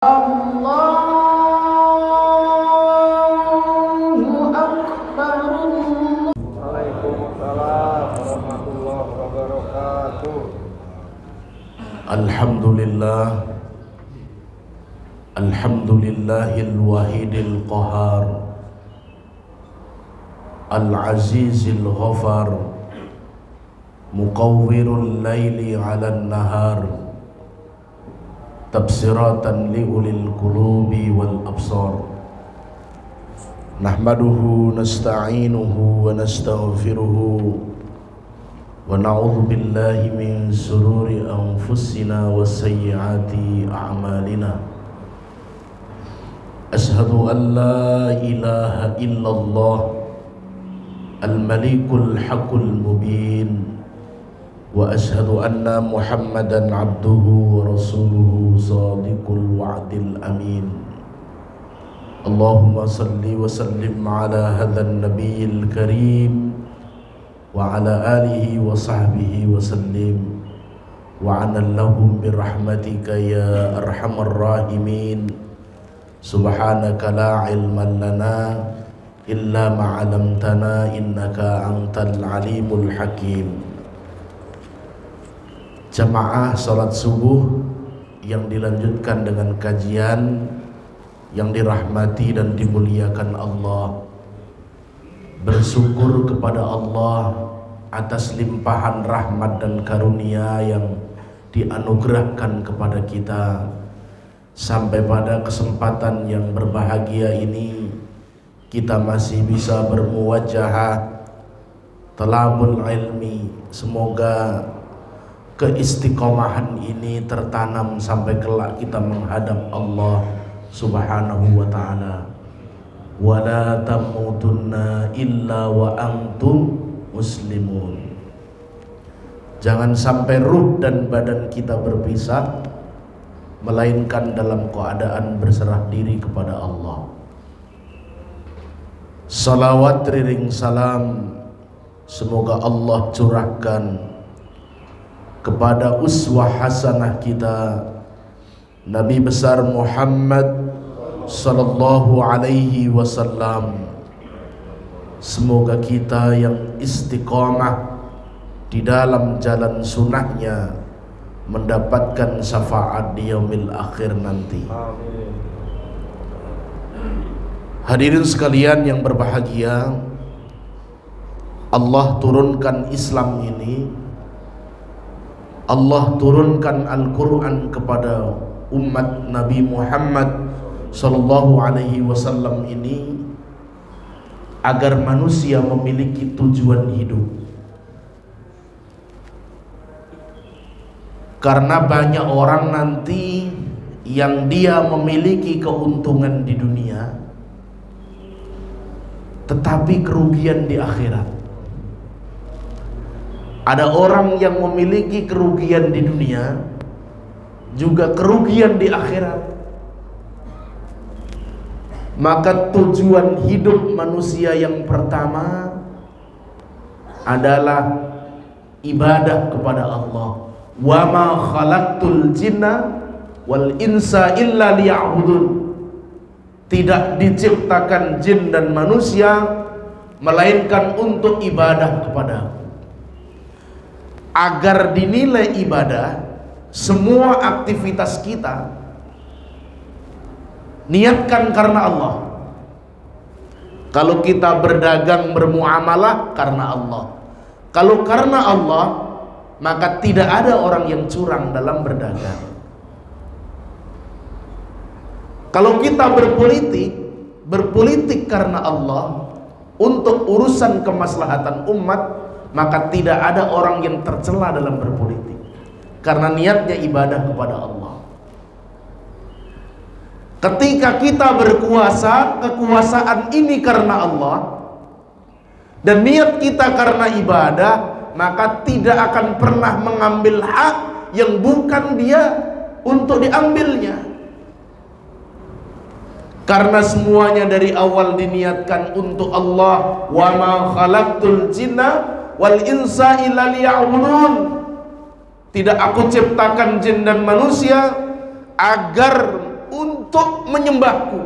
Allahu Akbar. Waalaikumsalam warahmatullahi wabarakatuh. Alhamdulillah, alhamdulillahil wahidil qahar, al-azizil ghafar, muqawwirul laili 'alan nahar, tabsiratan liulil qulubi wal absar. Nahmaduhu nasta'inuhu wa nastaghfiruhu wa na'udzu billahi min shururi anfusina wa sayyiati a'malina. Ashhadu an la ilaha illallah al-malikul haqqul mubin wa ashhadu anna Muhammadan abduhu wa rasuluhu sadiqul wa'dil amin. Allahumma salli wa sallim ala hadzal nabiyil karim wa ala alihi wa sahbihi wa sallim wa anallahum birahmatika ya arhamar rahimin. Subhanaka la ilma lana illa ma 'allamtana innaka antal alimul hakim. Jamaah salat subuh yang dilanjutkan dengan kajian yang dirahmati dan dimuliakan Allah, bersyukur kepada Allah atas limpahan rahmat dan karunia yang dianugerahkan kepada kita sampai pada kesempatan yang berbahagia ini kita masih bisa bermuwajahah talabul ilmi. Semoga keistiqomahan ini tertanam sampai kelak kita menghadap Allah Subhanahu wa ta'ala. Wala tamutunna illa wa antum muslimun. Jangan sampai ruh dan badan kita berpisah melainkan dalam keadaan berserah diri kepada Allah. Salawat riring salam semoga Allah curahkan kepada uswah hasanah kita Nabi besar Muhammad sallallahu alaihi wasallam. Semoga kita yang istiqamah di dalam jalan sunnahnya mendapatkan syafaat di yaumil akhir nanti. Amin. Hadirin sekalian yang berbahagia, Allah turunkan Islam ini, Allah turunkan Al-Quran kepada umat Nabi Muhammad sallallahu alaihi wasallam ini agar manusia memiliki tujuan hidup. Karena banyak orang nanti yang dia memiliki keuntungan di dunia tetapi kerugian di akhirat. Ada orang yang memiliki kerugian di dunia juga kerugian di akhirat. Maka tujuan hidup manusia yang pertama adalah ibadah kepada Allah. Wa ma khalaqtul jinna wal insa illa liya'budun. Tidak diciptakan jin dan manusia melainkan untuk ibadah kepada-Ku. Agar dinilai ibadah, semua aktivitas kita niatkan karena Allah. Kalau kita berdagang bermuamalah karena Allah. Kalau karena Allah, maka tidak ada orang yang curang dalam berdagang. Kalau kita berpolitik karena Allah untuk urusan kemaslahatan umat, maka tidak ada orang yang tercela dalam berpolitik karena niatnya ibadah kepada Allah. Ketika kita berkuasa, kekuasaan ini karena Allah dan niat kita karena ibadah, maka tidak akan pernah mengambil hak yang bukan dia untuk diambilnya. Karena semuanya dari awal diniatkan untuk Allah. Wa ma khalaqtul jinna wal insa illa liya'budun. Tidak aku ciptakan jin dan manusia agar untuk untuk menyembahku.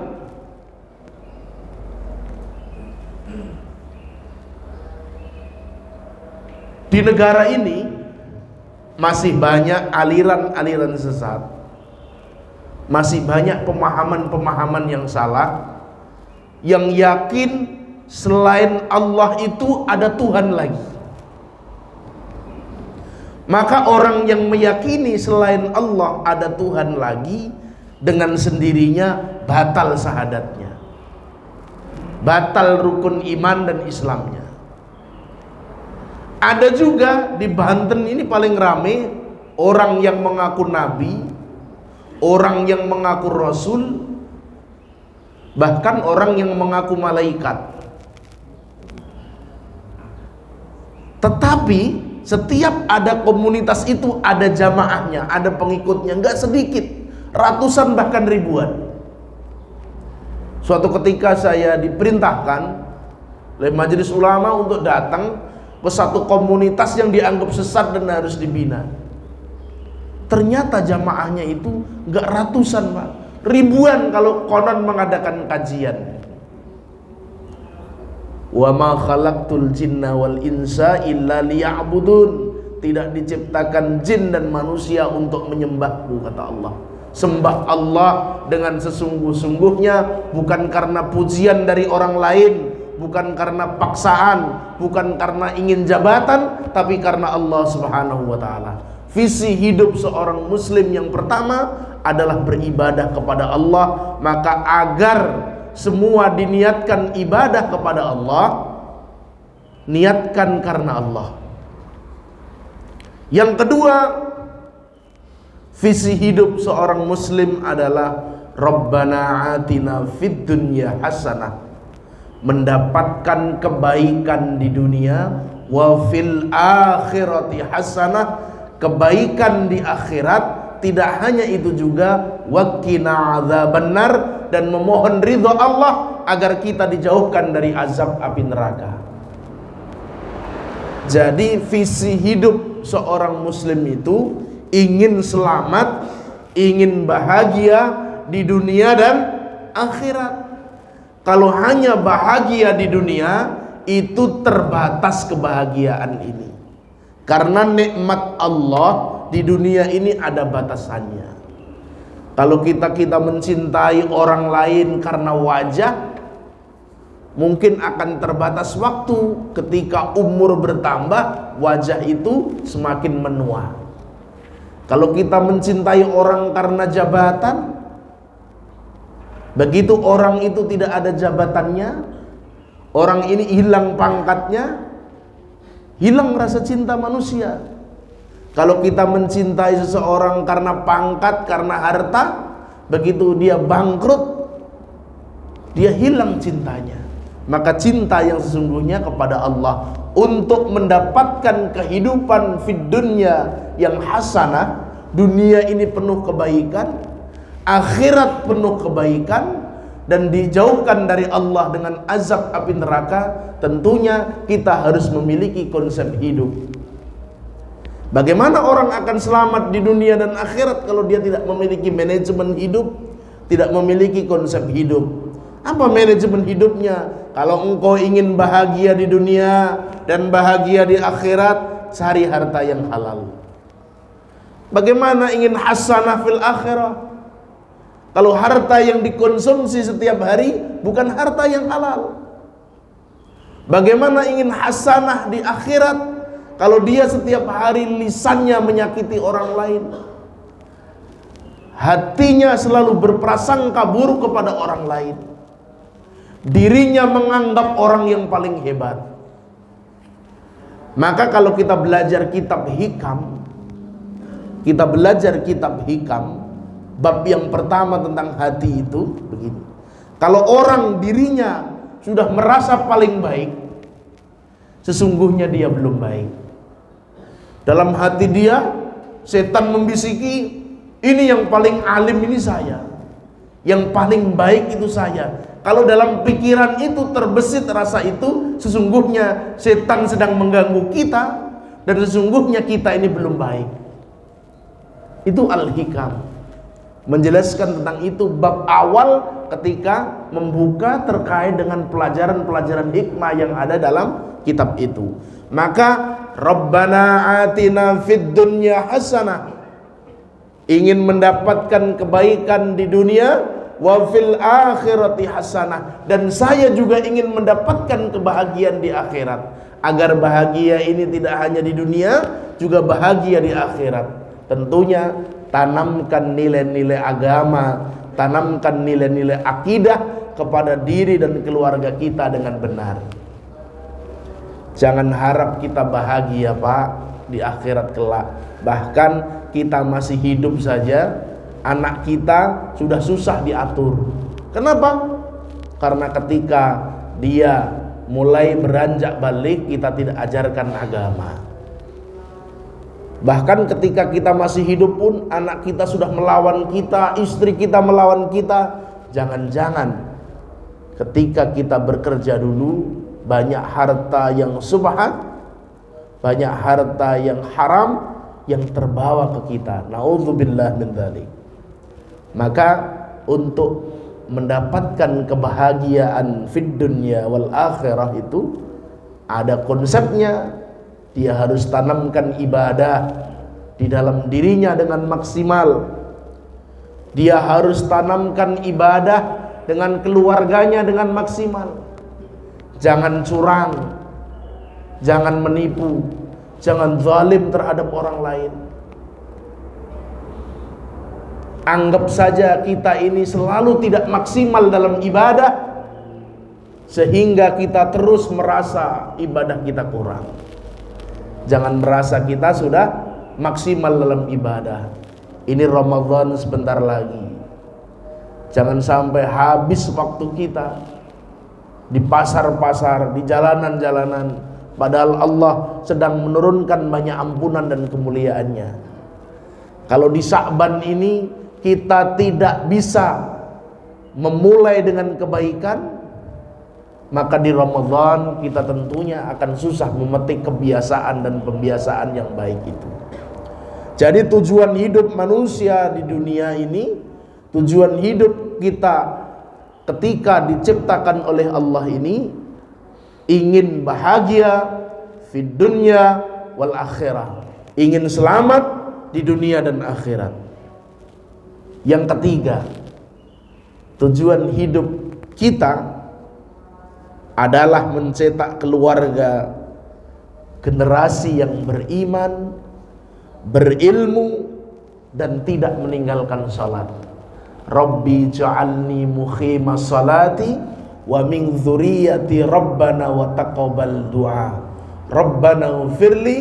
Di negara ini masih banyak aliran-aliran sesat, masih banyak pemahaman-pemahaman yang salah, yang yakin selain Allah itu ada Tuhan lagi. Maka orang yang meyakini selain Allah ada Tuhan lagi, dengan sendirinya batal syahadatnya, batal rukun iman dan Islamnya. Ada juga di Banten ini paling rame orang yang mengaku nabi, orang yang mengaku rasul, bahkan orang yang mengaku malaikat. Tetapi setiap ada komunitas itu ada jamaahnya, ada pengikutnya, nggak sedikit, ratusan bahkan ribuan. Suatu ketika saya diperintahkan oleh majelis ulama untuk datang ke satu komunitas yang dianggap sesat dan harus dibina. Ternyata jamaahnya itu nggak ratusan, Pak, ribuan kalau konon mengadakan kajian. Wa ma khalaqtul jinna wal insa illa liya'budun. Tidak diciptakan jin dan manusia untuk menyembahku, kata Allah. Sembah Allah dengan sesungguh-sungguhnya, bukan karena pujian dari orang lain, bukan karena paksaan, bukan karena ingin jabatan, tapi karena Allah Subhanahu wa taala. Visi hidup seorang muslim yang pertama adalah beribadah kepada Allah. Maka agar semua diniatkan ibadah kepada Allah, niatkan karena Allah. Yang kedua, visi hidup seorang muslim adalah Rabbana atina fid dunya hasanah, mendapatkan kebaikan di dunia, wa fil akhirati hasanah, kebaikan di akhirat. Tidak hanya itu juga, waqina adzabannar, dan memohon ridha Allah agar kita dijauhkan dari azab api neraka. Jadi visi hidup seorang muslim itu ingin selamat, ingin bahagia di dunia dan akhirat. Kalau hanya bahagia di dunia, itu terbatas kebahagiaan ini. Karena nikmat Allah di dunia ini ada batasannya. Kalau kita mencintai orang lain karena wajah, mungkin akan terbatas waktu. Ketika umur bertambah, wajah itu semakin menua. Kalau kita mencintai orang karena jabatan, begitu orang itu tidak ada jabatannya, orang ini hilang pangkatnya, hilang rasa cinta manusia. Kalau kita mencintai seseorang karena pangkat, karena harta, begitu dia bangkrut, dia hilang cintanya. Maka cinta yang sesungguhnya kepada Allah, untuk mendapatkan kehidupan fid dunya yang hasanah, dunia ini penuh kebaikan, akhirat penuh kebaikan, dan dijauhkan dari Allah dengan azab api neraka. Tentunya kita harus memiliki konsep hidup. Bagaimana orang akan selamat di dunia dan akhirat kalau dia tidak memiliki manajemen hidup, tidak memiliki konsep hidup? Apa manajemen hidupnya? Kalau engkau ingin bahagia di dunia dan bahagia di akhirat, cari harta yang halal. Bagaimana ingin hasanah fil akhirah? Kalau harta yang dikonsumsi setiap hari bukan harta yang halal. Bagaimana ingin hasanah di akhirat kalau dia setiap hari lisannya menyakiti orang lain, hatinya selalu berprasangka buruk kepada orang lain, dirinya menganggap orang yang paling hebat? Maka kalau kita belajar kitab hikam, bab yang pertama tentang hati itu begini. Kalau orang dirinya sudah merasa paling baik, sesungguhnya dia belum baik. Dalam hati dia, setan membisiki, ini yang paling alim ini saya, yang paling baik itu saya. Kalau dalam pikiran itu terbesit rasa itu, sesungguhnya setan sedang mengganggu kita, dan sesungguhnya kita ini belum baik. Itu al-hikam. menjelaskan tentang itu bab awal ketika membuka terkait dengan pelajaran-pelajaran hikmah yang ada dalam kitab itu. Maka Rabbana atina fid dunya hasanah, ingin mendapatkan kebaikan di dunia, wa fil akhirati hasanah, dan saya juga ingin mendapatkan kebahagiaan di akhirat, agar bahagia ini tidak hanya di dunia, juga bahagia di akhirat. Tentunya tanamkan nilai-nilai agama, tanamkan nilai-nilai akidah kepada diri dan keluarga kita dengan benar. Jangan harap kita bahagia Pak di akhirat kelak. Bahkan kita masih hidup saja, anak kita sudah susah diatur. Kenapa? Karena ketika dia mulai beranjak balik, kita tidak ajarkan agama. Bahkan ketika kita masih hidup pun anak kita sudah melawan kita, istri kita melawan kita. Jangan-jangan ketika kita bekerja dulu, banyak harta yang subhat, banyak harta yang haram yang terbawa ke kita. Na'udzubillah min dzalik. Maka untuk mendapatkan kebahagiaan fid dunya wal akhirah itu ada konsepnya. Dia harus tanamkan ibadah di dalam dirinya dengan maksimal. Dia harus tanamkan ibadah dengan keluarganya dengan maksimal. Jangan curang, jangan menipu, jangan zalim terhadap orang lain. Anggap saja kita ini selalu tidak maksimal dalam ibadah, sehingga kita terus merasa ibadah kita kurang. Jangan merasa kita sudah maksimal dalam ibadah. Ini Ramadan sebentar lagi. Jangan sampai habis waktu kita di pasar-pasar, di jalanan-jalanan, padahal Allah sedang menurunkan banyak ampunan dan kemuliaannya. Kalau di Sya'ban ini kita tidak bisa memulai dengan kebaikan, maka di Ramadan kita tentunya akan susah memetik kebiasaan dan pembiasaan yang baik itu. Jadi tujuan hidup manusia di dunia ini, tujuan hidup kita ketika diciptakan oleh Allah ini, ingin bahagia fid dunya wal akhirah, ingin selamat di dunia dan akhirat. Yang ketiga, tujuan hidup kita adalah mencetak keluarga, generasi yang beriman, berilmu, dan tidak meninggalkan salat. Rabbi ja'alni muqima salati wa min dzurriyyati rabbana wa taqabbal du'a. Rabbana ighfirli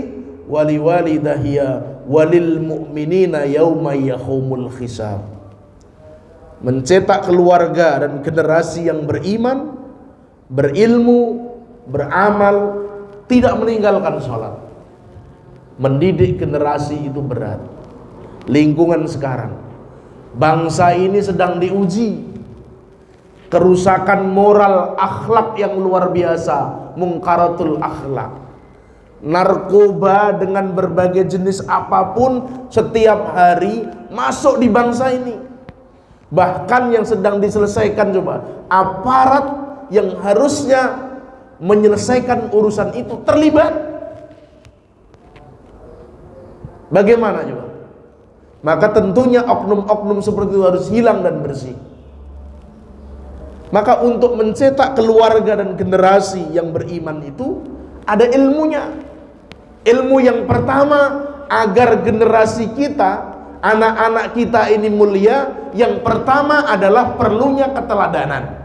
wa liwalidayya walil mu'minina yauma yaqumul hisab. Mencetak keluarga dan generasi yang beriman, berilmu, beramal, tidak meninggalkan sholat. Mendidik generasi itu berat. Lingkungan sekarang, bangsa ini sedang diuji. Kerusakan moral akhlak yang luar biasa, mungkaratul akhlak. Narkoba dengan berbagai jenis apapun setiap hari masuk di bangsa ini. Bahkan yang sedang diselesaikan, coba, aparat yang harusnya menyelesaikan urusan itu terlibat. Bagaimana coba? Maka tentunya oknum-oknum seperti itu harus hilang dan bersih. Maka untuk mencetak keluarga dan generasi yang beriman itu ada ilmunya. Ilmu yang pertama, agar generasi kita, anak-anak kita ini mulia, yang pertama adalah perlunya keteladanan.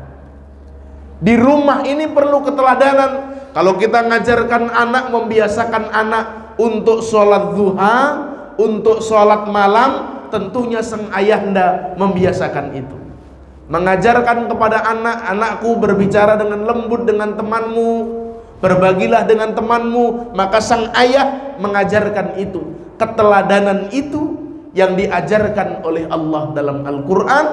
Di rumah ini perlu keteladanan. Kalau kita ngajarkan anak, membiasakan anak untuk sholat duha, untuk sholat malam, tentunya sang ayahanda membiasakan itu. Mengajarkan kepada anak, anakku berbicara dengan lembut dengan temanmu, berbagilah dengan temanmu. Maka sang ayah mengajarkan itu. Keteladanan itu yang diajarkan oleh Allah dalam Al-Quran.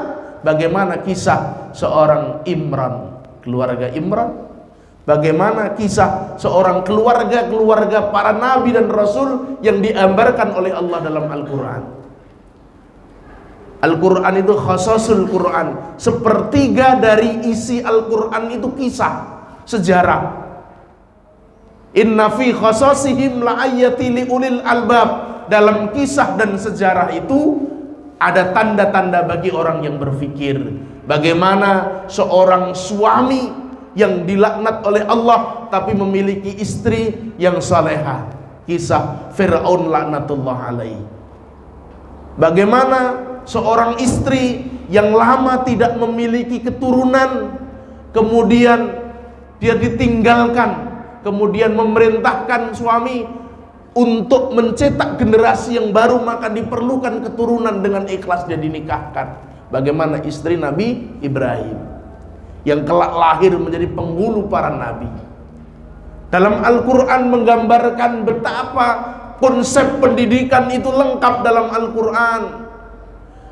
Bagaimana kisah seorang Imran, keluarga Imran, bagaimana kisah seorang keluarga para nabi dan rasul yang digambarkan oleh Allah dalam Al-Quran. Al-Quran itu khasasul Quran. Sepertiga dari isi Al-Quran itu kisah, sejarah. Inna fi khasasihim la'ayati liulil albab. Dalam kisah dan sejarah itu ada tanda-tanda bagi orang yang berfikir. Bagaimana seorang suami yang dilaknat oleh Allah tapi memiliki istri yang salehah. Kisah Fir'aun laknatullah alaih. Bagaimana seorang istri yang lama tidak memiliki keturunan, kemudian dia ditinggalkan, kemudian memerintahkan suami untuk mencetak generasi yang baru, maka diperlukan keturunan, dengan ikhlas dia dinikahkan. Bagaimana istri Nabi Ibrahim yang kelak lahir menjadi penghulu para nabi. Dalam Al-Quran menggambarkan betapa konsep pendidikan itu lengkap dalam Al-Quran.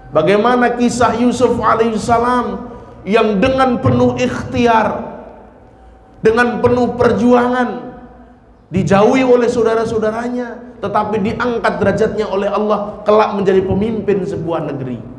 Bagaimana kisah Yusuf alaihissalam yang dengan penuh ikhtiar, dengan penuh perjuangan, dijauhi oleh saudara-saudaranya, tetapi diangkat derajatnya oleh Allah, kelak menjadi pemimpin sebuah negeri.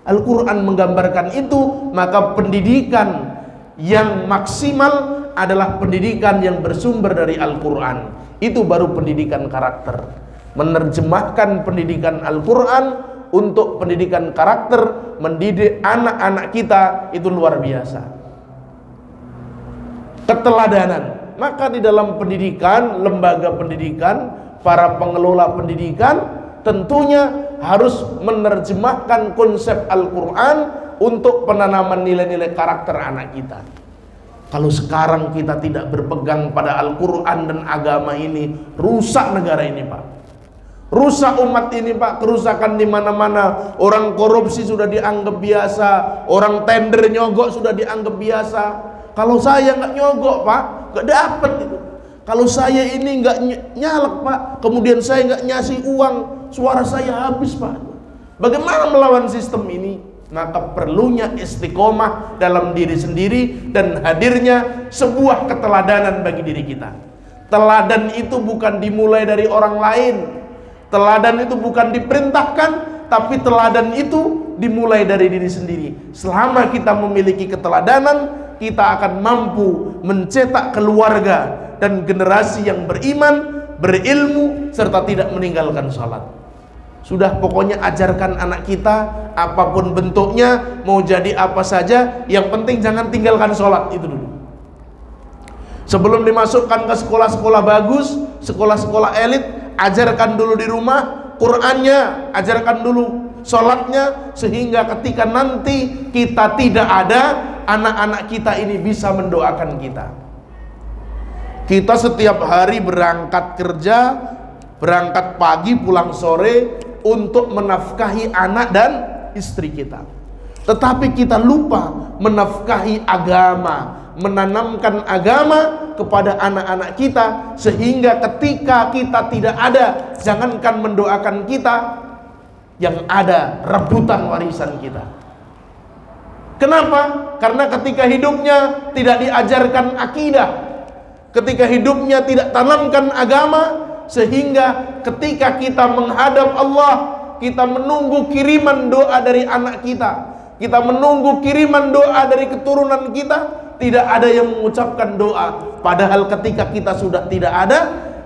Al-Quran menggambarkan itu. Maka pendidikan yang maksimal adalah pendidikan yang bersumber dari Al-Quran. Itu baru pendidikan karakter. Menerjemahkan pendidikan Al-Quran untuk pendidikan karakter, mendidik anak-anak kita, itu luar biasa. Keteladanan. Maka di dalam pendidikan, lembaga pendidikan, para pengelola pendidikan tentunya harus menerjemahkan konsep Al-Quran untuk penanaman nilai-nilai karakter anak kita. Kalau sekarang kita tidak berpegang pada Al-Quran dan agama ini, rusak negara ini, Pak. Rusak umat ini, Pak. Kerusakan di mana-mana. Orang korupsi sudah dianggap biasa, orang tender nyogok sudah dianggap biasa. Kalau saya nggak nyogok, Pak, nggak dapat itu. Kalau saya ini nggak nyalek, Pak, kemudian saya nggak ngasih uang, suara saya habis, Pak. Bagaimana melawan sistem ini? Maka perlunya istiqomah dalam diri sendiri dan hadirnya sebuah keteladanan bagi diri kita. Teladan itu bukan dimulai dari orang lain. Teladan itu bukan diperintahkan, tapi teladan itu dimulai dari diri sendiri. Selama kita memiliki keteladanan, kita akan mampu mencetak keluarga dan generasi yang beriman, berilmu, serta tidak meninggalkan sholat. Sudah, pokoknya ajarkan anak kita apapun bentuknya, mau jadi apa saja, yang penting jangan tinggalkan sholat, itu dulu. Sebelum dimasukkan ke sekolah-sekolah bagus, sekolah-sekolah elit, ajarkan dulu di rumah Qur'annya, ajarkan dulu sholatnya, sehingga ketika nanti kita tidak ada, anak-anak kita ini bisa mendoakan kita. Kita setiap hari berangkat kerja, berangkat pagi, pulang sore untuk menafkahi anak dan istri kita. Tetapi kita lupa menafkahi agama, menanamkan agama kepada anak-anak kita, sehingga ketika kita tidak ada, jangankan mendoakan kita, yang ada rebutan warisan kita. Kenapa? Karena ketika hidupnya tidak diajarkan akidah, ketika hidupnya tidak tanamkan agama, sehingga ketika kita menghadap Allah, kita menunggu kiriman doa dari anak kita, kita menunggu kiriman doa dari keturunan kita, tidak ada yang mengucapkan doa. Padahal ketika kita sudah tidak ada,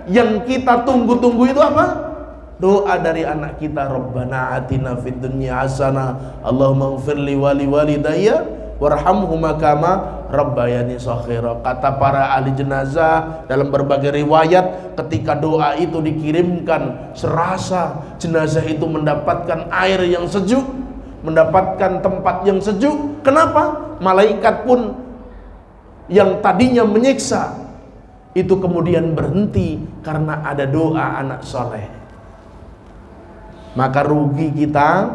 yang kita tunggu-tunggu itu apa? Doa dari anak kita. Rabbana atina fid dunya hasanah, Allahumma ighfirli wali walidayya warhamhuma kama rabbayani shaghira. Kata para ahli jenazah dalam berbagai riwayat, ketika doa itu dikirimkan, serasa jenazah itu mendapatkan air yang sejuk, mendapatkan tempat yang sejuk. Kenapa? Malaikat pun yang tadinya menyiksa itu kemudian berhenti karena ada doa anak soleh. Maka rugi kita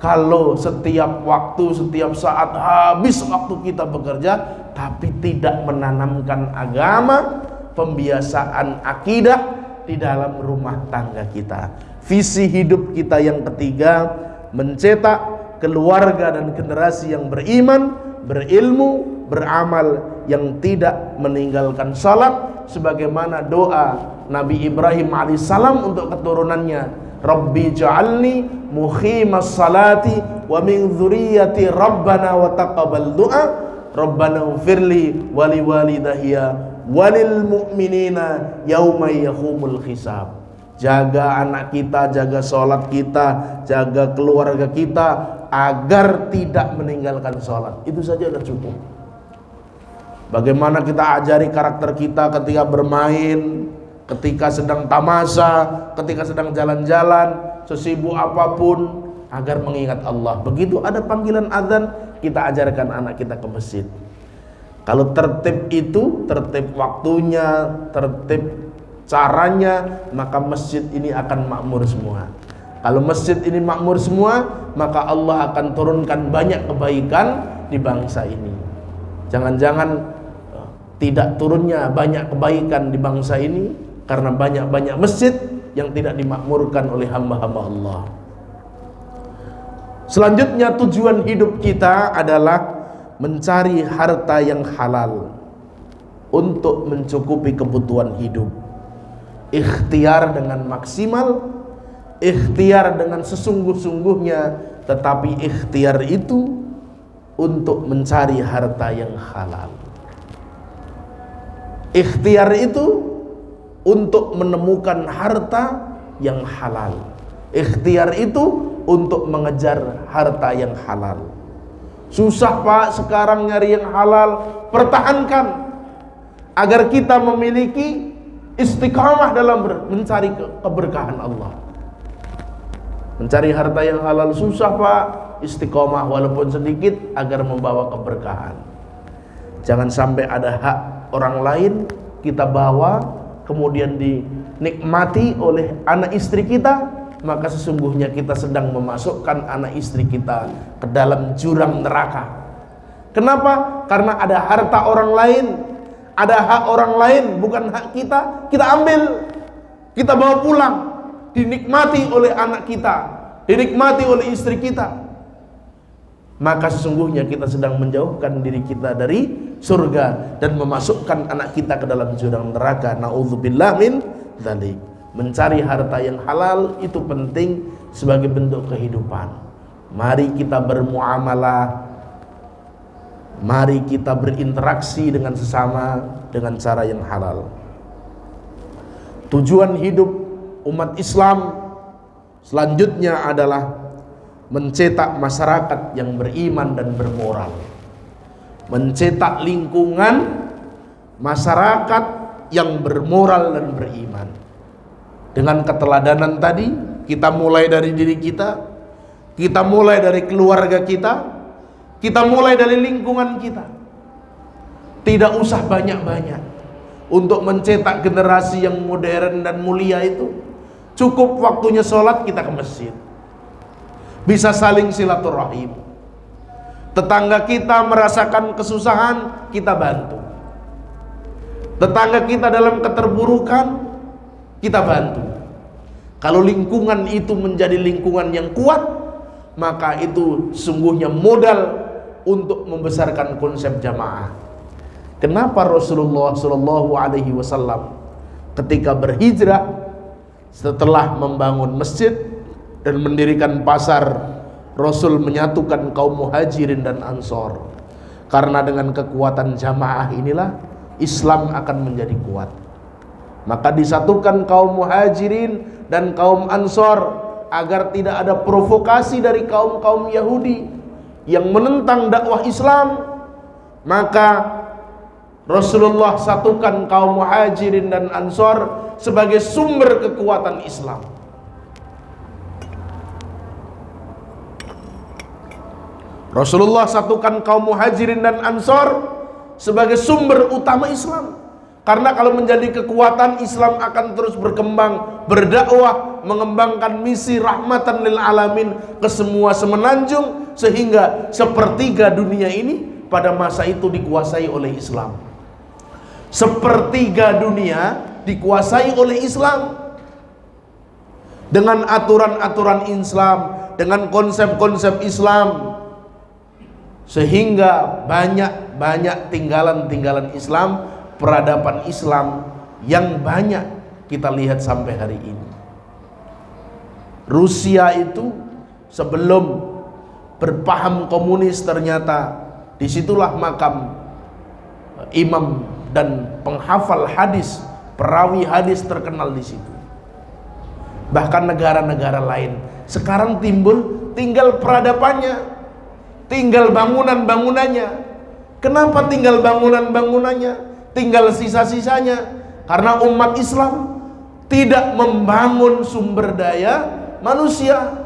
kalau setiap waktu, setiap saat habis waktu kita bekerja, tapi tidak menanamkan agama, pembiasaan akidah di dalam rumah tangga kita. Visi hidup kita yang ketiga, mencetak keluarga dan generasi yang beriman, berilmu, beramal, yang tidak meninggalkan salat, sebagaimana doa Nabi Ibrahim alaihissalam untuk keturunannya. Rabbi ja'alni muqimas salati wa min dzurriyyati rabbana wa taqabbal du'a Rabbana ighfirli wa liwalidayya walil mu'minina yauma yaqumul hisab. Jaga anak kita, jaga sholat kita, jaga keluarga kita agar tidak meninggalkan sholat. Itu saja sudah cukup. Bagaimana kita ajari karakter kita ketika bermain, ketika sedang tamasa, ketika sedang jalan-jalan, sesibuk apapun, agar mengingat Allah. Begitu ada panggilan azan, kita ajarkan anak kita ke masjid. Kalau tertib itu, tertib waktunya, tertib caranya, maka masjid ini akan makmur semua. Kalau masjid ini makmur semua, maka Allah akan turunkan banyak kebaikan di bangsa ini. Jangan-jangan tidak turunnya banyak kebaikan di bangsa ini karena banyak-banyak masjid yang tidak dimakmurkan oleh hamba-hamba Allah. Selanjutnya, tujuan hidup kita adalah mencari harta yang halal untuk mencukupi kebutuhan hidup. Ikhtiar dengan maksimal, ikhtiar dengan sesungguh-sungguhnya, tetapi ikhtiar itu untuk mencari harta yang halal. Ikhtiar itu untuk menemukan harta yang halal. Ikhtiar itu untuk mengejar harta yang halal. Susah Pak sekarang nyari yang halal. Pertahankan agar kita memiliki istiqamah dalam mencari keberkahan Allah. Mencari harta yang halal susah Pak. Istiqamah walaupun sedikit agar membawa keberkahan. Jangan sampai ada hak orang lain kita bawa kemudian dinikmati oleh anak istri kita, maka sesungguhnya kita sedang memasukkan anak istri kita ke dalam jurang neraka. Kenapa? Karena ada harta orang lain, ada hak orang lain, bukan hak kita, kita ambil, kita bawa pulang, dinikmati oleh anak kita, dinikmati oleh istri kita. Maka sesungguhnya kita sedang menjauhkan diri kita dari surga dan memasukkan anak kita ke dalam jurang neraka. Na'udzubillah min dzalik. Mencari harta yang halal itu penting sebagai bentuk kehidupan. Mari kita bermuamalah, mari kita berinteraksi dengan sesama dengan cara yang halal. Tujuan hidup umat Islam selanjutnya adalah mencetak masyarakat yang beriman dan bermoral, mencetak lingkungan masyarakat yang bermoral dan beriman. Dengan keteladanan tadi, kita mulai dari diri kita, kita mulai dari keluarga kita mulai dari lingkungan kita. Tidak usah banyak-banyak untuk mencetak generasi yang modern dan mulia itu. Cukup waktunya sholat kita ke masjid, bisa saling silaturahim. Tetangga kita merasakan kesusahan, kita bantu. Tetangga kita dalam keterburukan, kita bantu. Kalau lingkungan itu menjadi lingkungan yang kuat, maka itu sungguhnya modal untuk membesarkan konsep jamaah. Kenapa Rasulullah SAW ketika berhijrah, setelah membangun masjid dan mendirikan pasar, Rasul menyatukan kaum muhajirin dan ansor. Karena dengan kekuatan jamaah inilah Islam akan menjadi kuat. Maka disatukan kaum muhajirin dan kaum ansor agar tidak ada provokasi dari kaum-kaum Yahudi yang menentang dakwah Islam. Maka Rasulullah satukan kaum muhajirin dan ansor sebagai sumber kekuatan Islam. Rasulullah satukan kaum muhajirin dan ansor sebagai sumber utama Islam. Karena kalau menjadi kekuatan, Islam akan terus berkembang, berdakwah, mengembangkan misi rahmatan lil alamin ke semua semenanjung, sehingga sepertiga dunia ini pada masa itu dikuasai oleh Islam. Sepertiga dunia dikuasai oleh Islam. Dengan aturan-aturan Islam, dengan konsep-konsep Islam, sehingga banyak tinggalan-tinggalan Islam, peradaban Islam yang banyak kita lihat sampai hari ini. Rusia itu sebelum berpaham komunis, ternyata disitulah makam imam dan penghafal hadis, perawi hadis terkenal di situ. Bahkan negara-negara lain sekarang timbul, tinggal peradabannya, tinggal bangunan-bangunannya. Kenapa tinggal bangunan-bangunannya, tinggal sisa-sisanya? Karena umat Islam tidak membangun sumber daya manusia,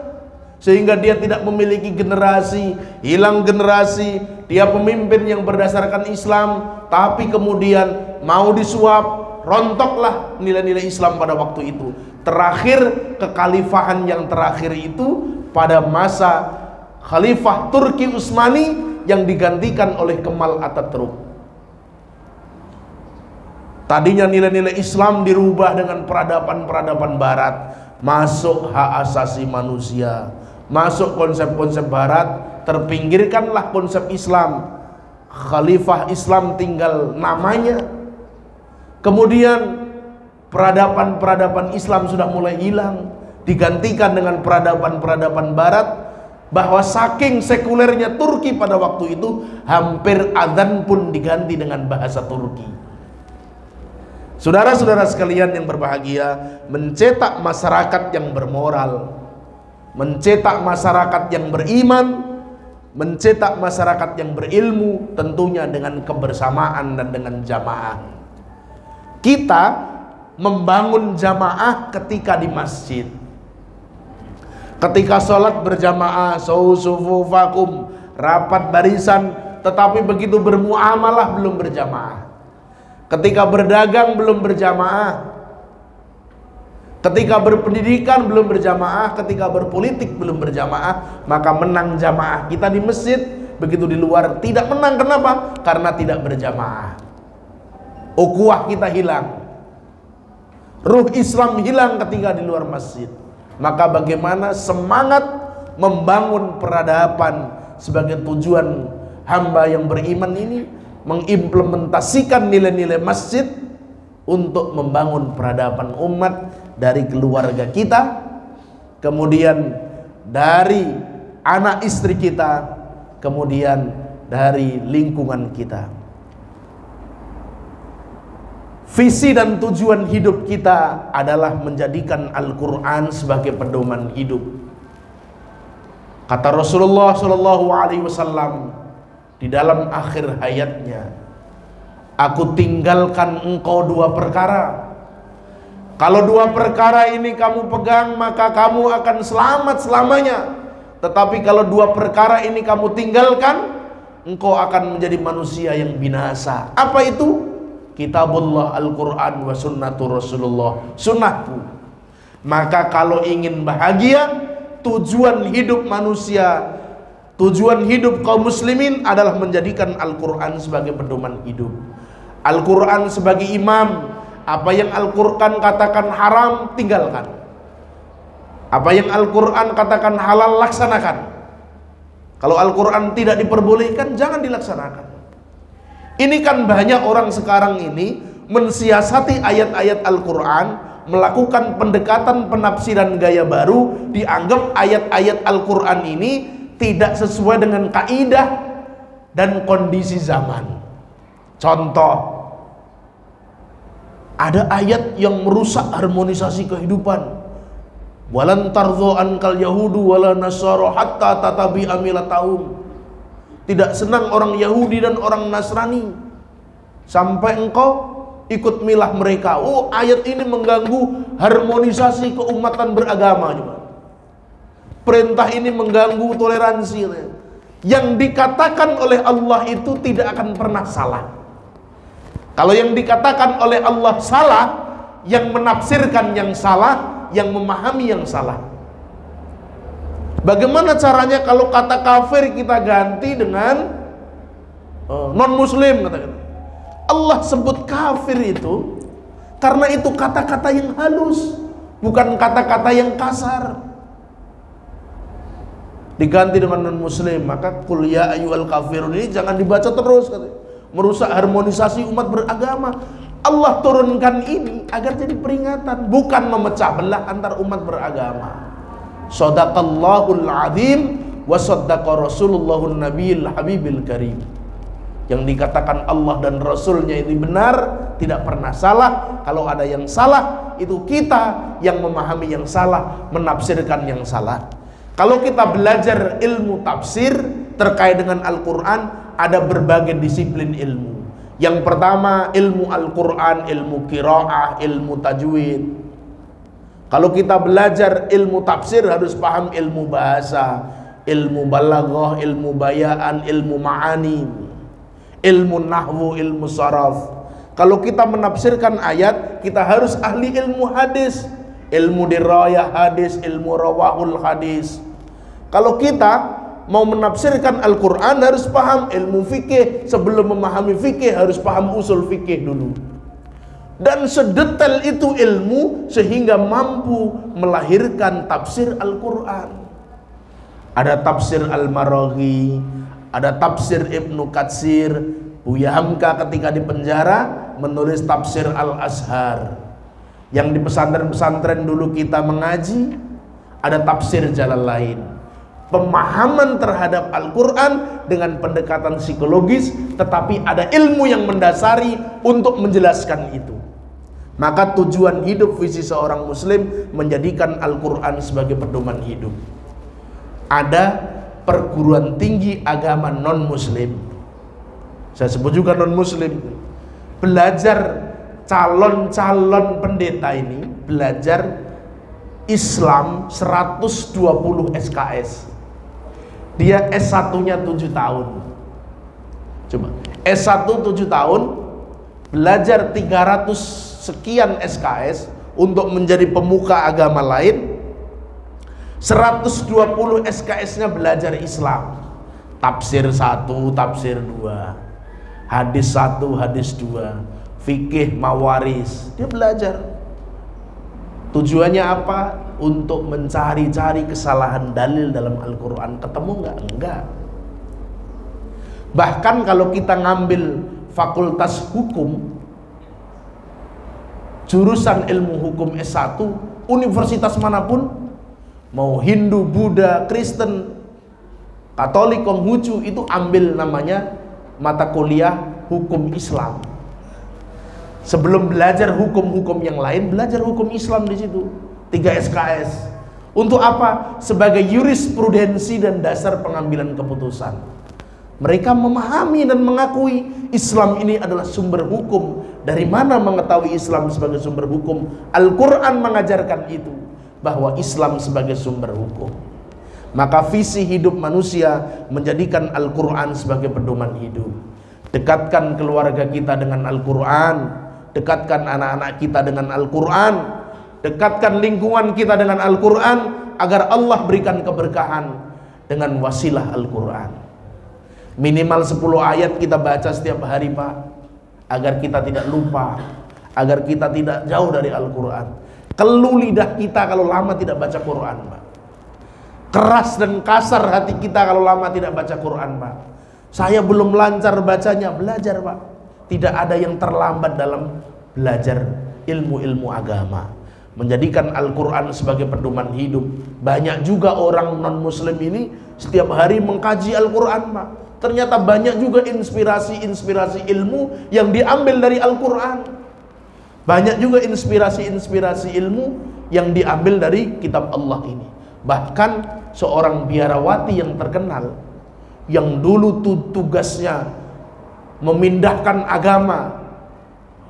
sehingga dia tidak memiliki generasi, hilang generasi. Dia pemimpin yang berdasarkan Islam, tapi kemudian mau disuap, rontoklah nilai-nilai Islam pada waktu itu. Terakhir, kekhalifahan yang terakhir itu pada masa Khalifah Turki Utsmani yang digantikan oleh Kemal Atatürk. Tadinya nilai-nilai Islam dirubah dengan peradaban-peradaban barat, masuk hak asasi manusia, masuk konsep-konsep barat, terpinggirkanlah konsep Islam. Khalifah Islam tinggal namanya. Kemudian peradaban-peradaban Islam sudah mulai hilang, digantikan dengan peradaban-peradaban barat. Bahwa saking sekulernya Turki pada waktu itu, hampir adzan pun diganti dengan bahasa Turki. Saudara-saudara sekalian yang berbahagia, mencetak masyarakat yang bermoral, mencetak masyarakat yang beriman, mencetak masyarakat yang berilmu, tentunya dengan kebersamaan dan dengan jamaah. Kita membangun jamaah ketika di masjid, ketika sholat berjamaah, sufufakum, rapat barisan, tetapi begitu bermuamalah belum berjamaah. Ketika berdagang belum berjamaah, ketika berpendidikan belum berjamaah, ketika berpolitik belum berjamaah, maka menang jamaah kita di masjid, begitu di luar tidak menang. Kenapa? Karena tidak berjamaah. Ukhuwah kita hilang, ruh Islam hilang ketika di luar masjid. Maka bagaimana semangat membangun peradaban sebagai tujuan hamba yang beriman ini, mengimplementasikan nilai-nilai masjid untuk membangun peradaban umat dari keluarga kita, kemudian dari anak istri kita, kemudian dari lingkungan kita. Visi dan tujuan hidup kita adalah menjadikan Al-Quran sebagai pedoman hidup. Kata Rasulullah SAW di dalam akhir hayatnya, aku tinggalkan engkau dua perkara. Kalau dua perkara ini kamu pegang, maka kamu akan selamat selamanya. Tetapi kalau dua perkara ini kamu tinggalkan, engkau akan menjadi manusia yang binasa. Apa itu? Kitabullah Al-Quran wa sunnatu Rasulullah, sunnahku. Maka kalau ingin bahagia, tujuan hidup manusia, tujuan hidup kaum muslimin adalah menjadikan Al-Quran sebagai pedoman hidup, Al-Quran sebagai imam. Apa yang Al-Quran katakan haram, tinggalkan. Apa yang Al-Quran katakan halal, laksanakan. Kalau Al-Quran tidak diperbolehkan, jangan dilaksanakan. Ini kan banyak orang sekarang ini mensiasati ayat-ayat Al-Quran, melakukan pendekatan penafsiran gaya baru, dianggap ayat-ayat Al-Quran ini tidak sesuai dengan kaidah dan kondisi zaman. Contoh, ada ayat yang merusak harmonisasi kehidupan. Walan tardhu ankal yahudu wala nasara hatta tatabi'a millatahum. Tidak senang orang Yahudi dan orang Nasrani sampai engkau ikut milah mereka. Oh, ayat ini mengganggu harmonisasi keumatan beragama juga. Perintah ini mengganggu toleransi. Yang dikatakan oleh Allah itu tidak akan pernah salah. Kalau yang dikatakan oleh Allah salah, yang menafsirkan yang salah, yang memahami yang salah. Bagaimana caranya kalau kata kafir kita ganti dengan non-muslim, katakan. Allah sebut kafir itu karena itu kata-kata yang halus, bukan kata-kata yang kasar. Diganti dengan non-muslim, maka qul ya ayyuhal kafirun ini jangan dibaca terus, katanya. Merusak harmonisasi umat beragama. Allah turunkan ini agar jadi peringatan, bukan memecah belah antar umat beragama. Shadaqallahul azim wa shadaqa Rasulullahun nabiyil habibil karim. Yang dikatakan Allah dan Rasulnya itu benar, tidak pernah salah. Kalau ada yang salah, itu kita yang memahami yang salah, menafsirkan yang salah. Kalau kita belajar ilmu tafsir terkait dengan Al-Quran, ada berbagai disiplin ilmu. Yang pertama, ilmu Al-Quran, ilmu qiraah, ilmu tajwid. Kalau kita belajar ilmu tafsir, harus paham ilmu bahasa, ilmu balaghah, ilmu bayaan, ilmu ma'ani, ilmu nahwu, ilmu saraf. Kalau kita menafsirkan ayat, kita harus ahli ilmu hadis, ilmu dirayah hadis, ilmu rawahul hadis. Kalau kita mau menafsirkan Al-Quran, harus paham ilmu fikih. Sebelum memahami fikih, harus paham usul fikih dulu. Dan sedetail itu ilmu sehingga mampu melahirkan tafsir Al-Quran. Ada tafsir Al-Maraghi, ada tafsir Ibnu Katsir. Buya Hamka ketika di penjara menulis tafsir Al-Azhar. Yang di pesantren-pesantren dulu kita mengaji, ada tafsir Jalalain. Pemahaman terhadap Al-Quran dengan pendekatan psikologis, tetapi ada ilmu yang mendasari untuk menjelaskan itu. Maka tujuan hidup visi seorang muslim menjadikan Al-Quran sebagai pedoman hidup. Ada perguruan tinggi agama non-muslim, saya sebut juga non-muslim, belajar calon-calon pendeta ini belajar Islam 120 SKS. Dia S1-nya 7 tahun. Coba, S1 7 tahun, belajar 300 sekian SKS untuk menjadi pemuka agama lain. 120 SKS-nya belajar Islam. Tafsir 1, tafsir 2, hadis 1, hadis 2, fikih, mawaris. Dia belajar. Tujuannya apa? Untuk mencari-cari kesalahan dalil dalam Al-Quran. Ketemu nggak? Enggak. Bahkan kalau kita ngambil fakultas hukum, jurusan ilmu hukum S1, universitas manapun, mau Hindu, Buddha, Kristen, Katolik, Konghucu, itu ambil namanya mata kuliah hukum Islam. Sebelum belajar hukum-hukum yang lain, belajar hukum Islam di situ. 3 SKS. Untuk apa? Sebagai jurisprudensi dan dasar pengambilan keputusan. Mereka memahami dan mengakui Islam ini adalah sumber hukum. Dari mana mengetahui Islam sebagai sumber hukum? Al-Quran mengajarkan itu, bahwa Islam sebagai sumber hukum. Maka visi hidup manusia menjadikan Al-Quran sebagai pedoman hidup. Dekatkan keluarga kita dengan Al-Quran, dekatkan anak-anak kita dengan Al-Quran, dekatkan lingkungan kita dengan Al-Quran, agar Allah berikan keberkahan dengan wasilah Al-Quran. Minimal 10 ayat kita baca setiap hari, Pak, agar kita tidak lupa, agar kita tidak jauh dari Al-Quran. Keluh lidah kita kalau lama tidak baca Quran, Pak. Keras dan kasar hati kita kalau lama tidak baca Quran, Pak. Saya belum lancar bacanya, belajar, Pak. Tidak ada yang terlambat dalam belajar ilmu-ilmu agama. Menjadikan Al-Quran sebagai pedoman hidup. Banyak juga orang non-muslim ini setiap hari mengkaji Al-Quran, Pak. Ternyata banyak juga inspirasi-inspirasi ilmu yang diambil dari Al-Quran. Banyak juga inspirasi-inspirasi ilmu yang diambil dari kitab Allah ini. Bahkan seorang biarawati yang terkenal, yang dulu tugasnya memindahkan agama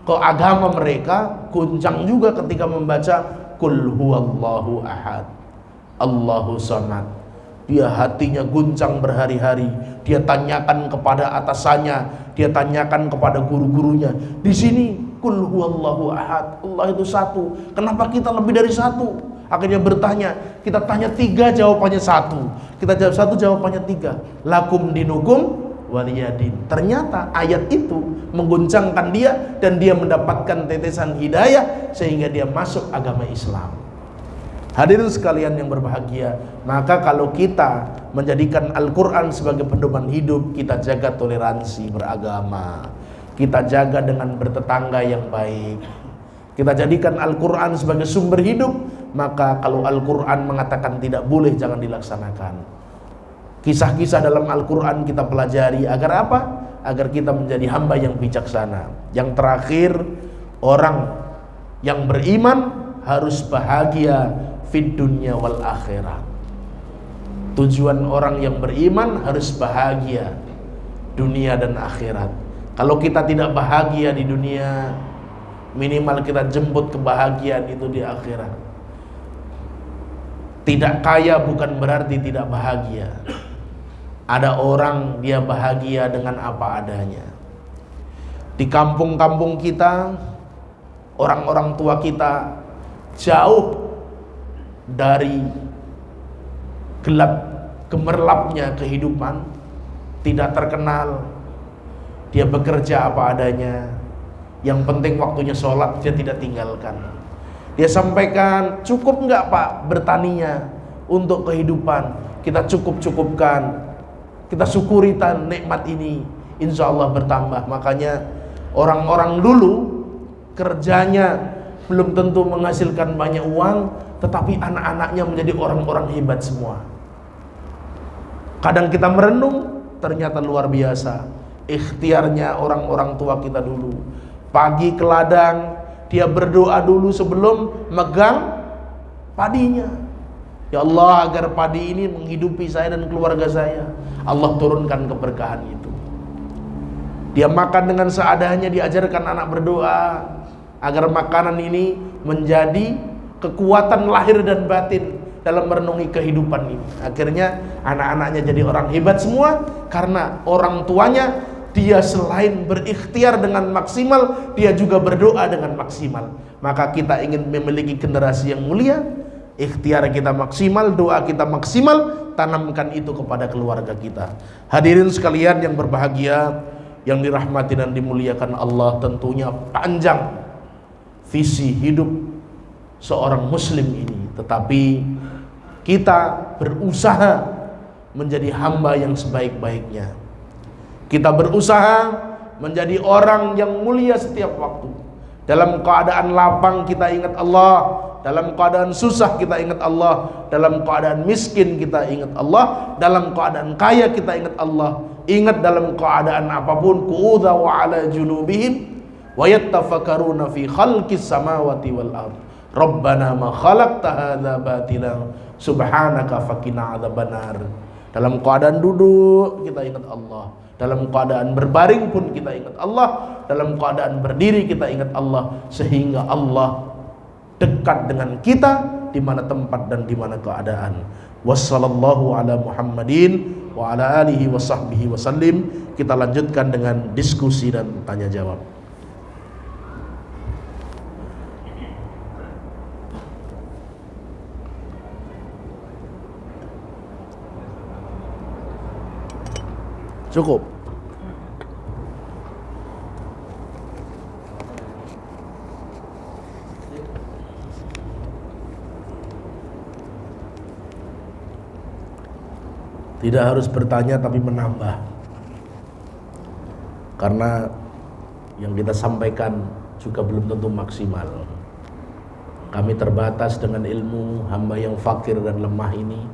ke agama mereka, goncang juga ketika membaca Qul huwallahu ahad, Allahu samad. Dia hatinya guncang berhari-hari. Dia tanyakan kepada atasannya, dia tanyakan kepada guru-gurunya. Di sini Qul huwallahu ahad, Allah itu satu. Kenapa kita lebih dari satu? Akhirnya bertanya, kita tanya 3, jawabannya 1. Kita jawab 1, jawabannya 3. Lakum dinukum waliyadin. Ternyata ayat itu mengguncangkan dia, dan dia mendapatkan tetesan hidayah sehingga dia masuk agama Islam. Hadirin sekalian yang berbahagia, maka kalau kita menjadikan Al-Quran sebagai pedoman hidup, kita jaga toleransi beragama, kita jaga dengan bertetangga yang baik, kita jadikan Al-Quran sebagai sumber hidup, maka kalau Al-Quran mengatakan tidak boleh, jangan dilaksanakan. Kisah-kisah dalam Al-Quran kita pelajari agar apa? Agar kita menjadi hamba yang bijaksana. Yang terakhir, orang yang beriman harus bahagia fid dunya wal akhirat. Tujuan orang yang beriman harus bahagia dunia dan akhirat. Kalau kita tidak bahagia di dunia, minimal kita jemput kebahagiaan itu di akhirat. Tidak kaya bukan berarti tidak bahagia. Ada orang dia bahagia dengan apa adanya. Di kampung-kampung kita, orang-orang tua kita jauh dari gelap gemerlapnya kehidupan, tidak terkenal. Dia bekerja apa adanya. Yang penting waktunya sholat dia tidak tinggalkan. Dia sampaikan, cukup enggak Pak bertaninya untuk kehidupan? Kita cukup-cukupkan. Kita syukuri nikmat ini, insya Allah bertambah. Makanya orang-orang dulu kerjanya belum tentu menghasilkan banyak uang, tetapi anak-anaknya menjadi orang-orang hebat semua. Kadang kita merenung, ternyata luar biasa ikhtiarnya orang-orang tua kita dulu. Pagi ke ladang, dia berdoa dulu sebelum megang padinya. Ya Allah, agar padi ini menghidupi saya dan keluarga saya. Allah turunkan keberkahan itu. Dia makan dengan seadanya, diajarkan anak berdoa agar makanan ini menjadi kekuatan lahir dan batin dalam merenungi kehidupan ini. Akhirnya anak-anaknya jadi orang hebat semua karena orang tuanya, dia selain berikhtiar dengan maksimal, dia juga berdoa dengan maksimal. Maka kita ingin memiliki generasi yang mulia, ikhtiar kita maksimal, doa kita maksimal, tanamkan itu kepada keluarga kita. Hadirin sekalian yang berbahagia, yang dirahmati dan dimuliakan Allah, tentunya panjang visi hidup seorang muslim ini, tetapi kita berusaha menjadi hamba yang sebaik-baiknya. Kita berusaha menjadi orang yang mulia setiap waktu. Dalam keadaan lapang kita ingat Allah, dalam keadaan susah kita ingat Allah, dalam keadaan miskin kita ingat Allah, dalam keadaan kaya kita ingat Allah. Ingat dalam keadaan apapun, qu'udha wa ala junubihim wa yattafakkaruna fi khalqis samawati wal ard. Rabbana ma khalaqta hadza batilan subhanaka faqina adzabannar. Dalam keadaan duduk kita ingat Allah, dalam keadaan berbaring pun kita ingat Allah, dalam keadaan berdiri kita ingat Allah, sehingga Allah dekat dengan kita di mana tempat dan di mana keadaan. Wassallallahu ala Muhammadin wa ala alihi wa sahbihi wasallim. Kita lanjutkan dengan diskusi dan tanya jawab. Cukup. Tidak harus bertanya tapi menambah. Karena yang kita sampaikan juga belum tentu maksimal. Kami terbatas dengan ilmu, hamba yang fakir dan lemah ini.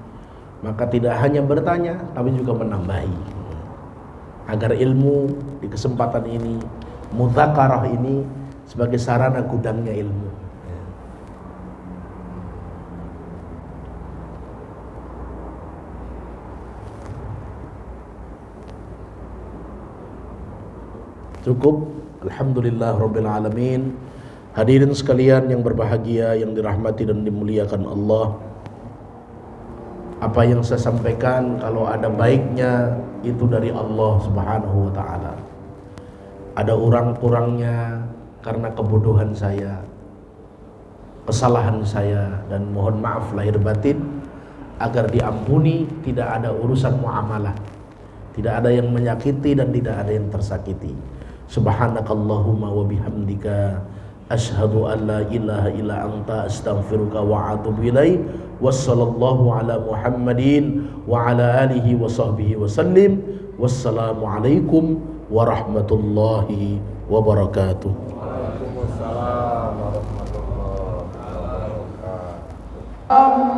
Maka tidak hanya bertanya tapi juga menambahi. Agar ilmu di kesempatan ini, mudzakarah ini sebagai sarana gudangnya ilmu. Cukup. Alhamdulillah Rabbil Alamin. Hadirin sekalian yang berbahagia, yang dirahmati dan dimuliakan Allah, apa yang saya sampaikan kalau ada baiknya itu dari Allah Subhanahu wa ta'ala. Ada kurang-kurangnya karena kebodohan saya, kesalahan saya, dan mohon maaf lahir batin agar diampuni. Tidak ada urusan muamalah, tidak ada yang menyakiti dan tidak ada yang tersakiti. Subhanakallahumma wa bihamdika asyhadu an la ilaha illa anta astaghfiruka wa atubu ilaik. Wassallallahu ala Muhammadin wa ala alihi wa sahbihi wasallim. Wassalamu alaikum warahmatullahi wabarakatuh. Waalaikumsalam warahmatullahi wabarakatuh. الله